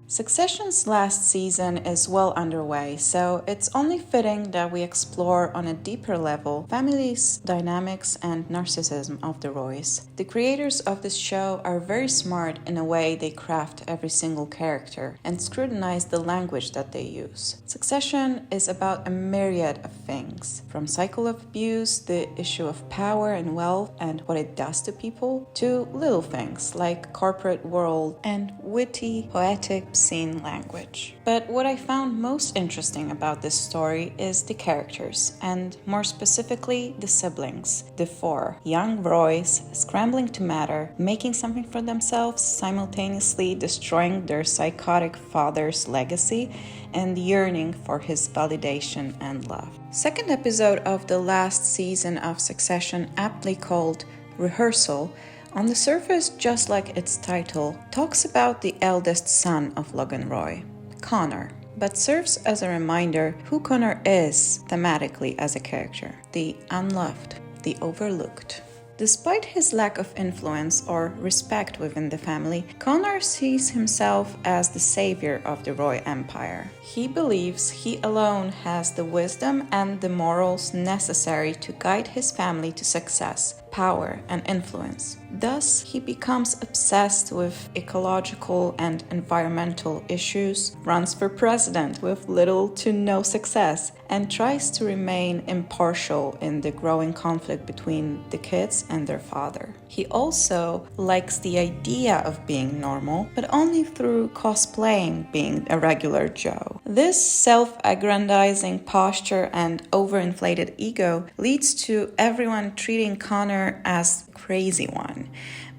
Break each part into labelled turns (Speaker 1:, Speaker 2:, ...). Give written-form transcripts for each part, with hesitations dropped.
Speaker 1: Succession's last season is well underway, so it's only fitting that we explore on a deeper level families, dynamics, and narcissism of the Roys. The creators of this show are very smart in a way they craft every single character and scrutinize the language that they use. Succession is about a myriad of things, from cycle of abuse, the issue of power and wealth and what it does to people, to little things like corporate world and witty, poetic, obscene language. But what I found most interesting about this story is the characters, and more specifically the siblings, the four young Roys scrambling to matter, making something for themselves, simultaneously destroying their psychotic father's legacy and yearning for his validation and love. Second episode of the last season of Succession, aptly called Rehearsal, on the surface, just like its title, talks about the eldest son of Logan Roy, Connor, but serves as a reminder who Connor is thematically as a character, the unloved, the overlooked. Despite his lack of influence or respect within the family, Connor sees himself as the savior of the Roy Empire. He believes he alone has the wisdom and the morals necessary to guide his family to success, power, and influence. Thus, he becomes obsessed with ecological and environmental issues, runs for president with little to no success, and tries to remain impartial in the growing conflict between the kids and their father. He also likes the idea of being normal, but only through cosplaying being a regular Joe. This self-aggrandizing posture and overinflated ego leads to everyone treating Connor as crazy one,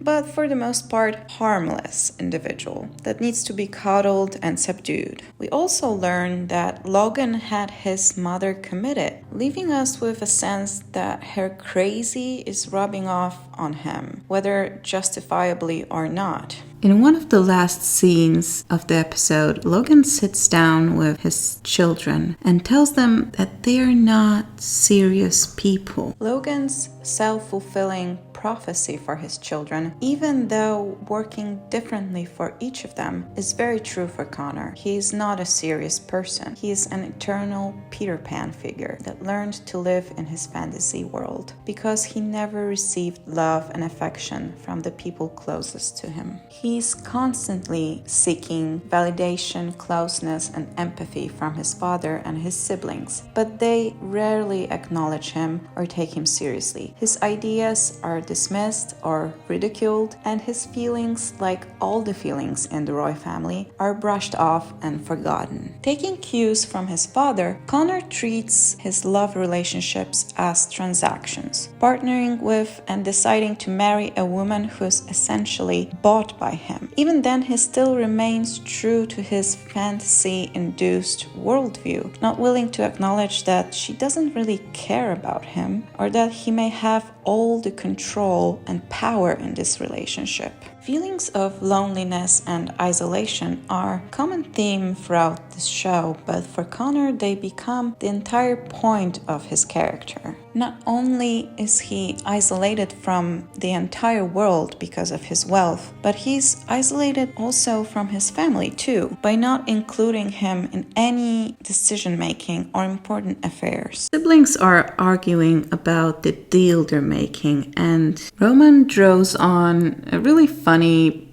Speaker 1: but for the most part harmless individual that needs to be coddled and subdued. We also learn that Logan had his mother committed, leaving us with a sense that her crazy is rubbing off on him, whether justifiably or not. In one of the last scenes of the episode, Logan sits down with his children and tells them that they are not serious people. Logan's self-fulfilling prophecy for his children, even though working differently for each of them, is very true for Connor. He is not a serious person. He is an eternal Peter Pan figure that learned to live in his fantasy world because he never received love and affection from the people closest to him. He's constantly seeking validation, closeness, and empathy from his father and his siblings, but they rarely acknowledge him or take him seriously. His ideas are dismissed or ridiculed, and his feelings, like all the feelings in the Roy family, are brushed off and forgotten. Taking cues from his father, Connor treats his love relationships as transactions, partnering with and deciding to marry a woman who is essentially bought by him. Even then, he still remains true to his fantasy-induced worldview, not willing to acknowledge that she doesn't really care about him or that he may have all the control and power in this relationship. Feelings of loneliness and isolation are a common theme throughout this show, but for Connor they become the entire point of his character. Not only is he isolated from the entire world because of his wealth, but he's isolated also from his family too, by not including him in any decision-making or important affairs. Siblings are arguing about the deal they're making, and Roman draws on a really funny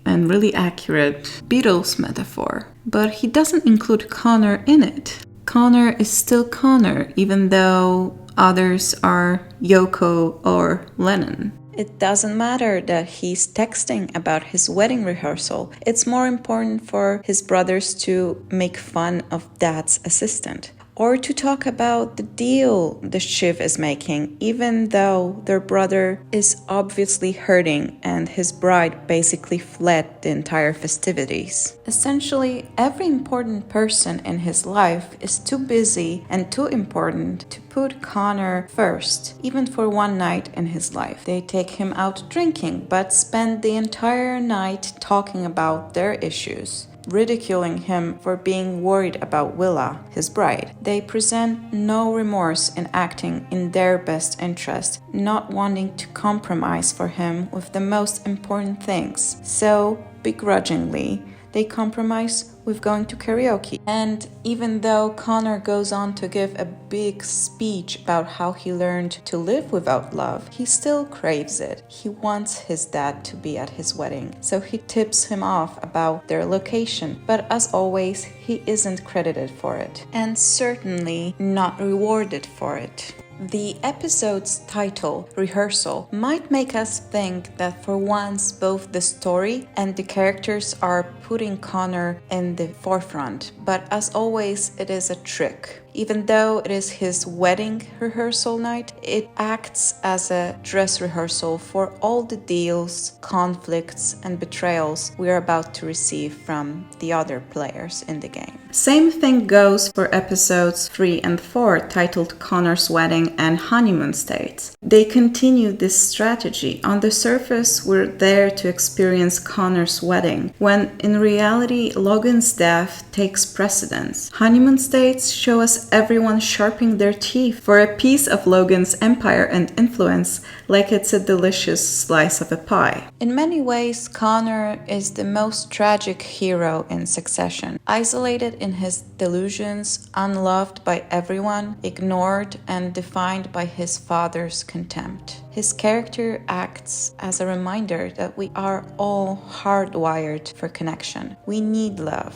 Speaker 1: and really accurate Beatles metaphor, but he doesn't include Connor in it. Connor is still Connor, even though others are Yoko or Lennon. It doesn't matter that he's texting about his wedding rehearsal. It's more important for his brothers to make fun of Dad's assistant, or to talk about the deal the Shiv is making, even though their brother is obviously hurting and his bride basically fled the entire festivities. Essentially, every important person in his life is too busy and too important to put Connor first, even for one night in his life. They take him out drinking, but spend the entire night talking about their issues, ridiculing him for being worried about Willa, his bride. They present no remorse in acting in their best interest, not wanting to compromise for him with the most important things. So, begrudgingly, they compromise with going to karaoke. And even though Connor goes on to give a big speech about how he learned to live without love, he still craves it. He wants his dad to be at his wedding, so he tips him off about their location. But as always, he isn't credited for it, and certainly not rewarded for it. The episode's title, Rehearsal, might make us think that for once both the story and the characters are putting Connor in the forefront, but as always, it is a trick. Even though it is his wedding rehearsal night, it acts as a dress rehearsal for all the deals, conflicts, and betrayals we are about to receive from the other players in the game. Same thing goes for episodes 3 and 4, titled Connor's Wedding and Honeymoon State. They continue this strategy. On the surface, we're there to experience Connor's wedding, when in reality, Logan's death takes precedence. Honeymoon states show us everyone sharpening their teeth for a piece of Logan's empire and influence, like it's a delicious slice of a pie. In many ways, Connor is the most tragic hero in Succession. Isolated in his delusions, unloved by everyone, ignored and defined by his father's contempt. His character acts as a reminder that we are all hardwired for connection. We need love,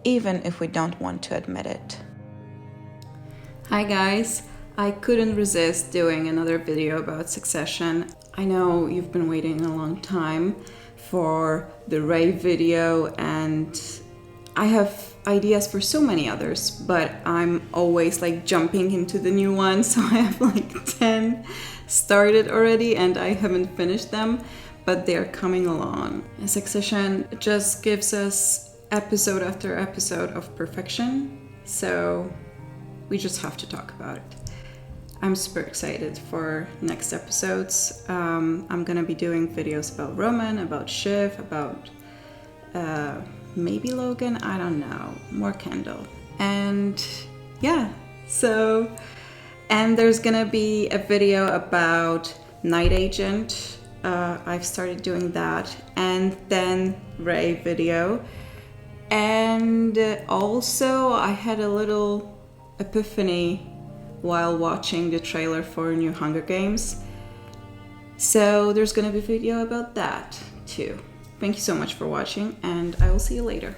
Speaker 1: even if we don't want to admit it. Hi guys, I couldn't resist doing another video about Succession. I know you've been waiting a long time for the Ray video, and I have ideas for so many others, but I'm always like jumping into the new one, so I have like 10 started already and I haven't finished them, but they're coming along. Succession just gives us episode after episode of perfection, so we just have to talk about it. I'm super excited for next episodes. I'm gonna be doing videos about Roman, about Shiv, about maybe Logan, I don't know, more Kendall. And yeah, so, and there's gonna be a video about Night Agent. I've started doing that, and then Ray video. And also I had a little epiphany while watching the trailer for new Hunger Games. So there's gonna be a video about that too. Thank you so much for watching, and I will see you later.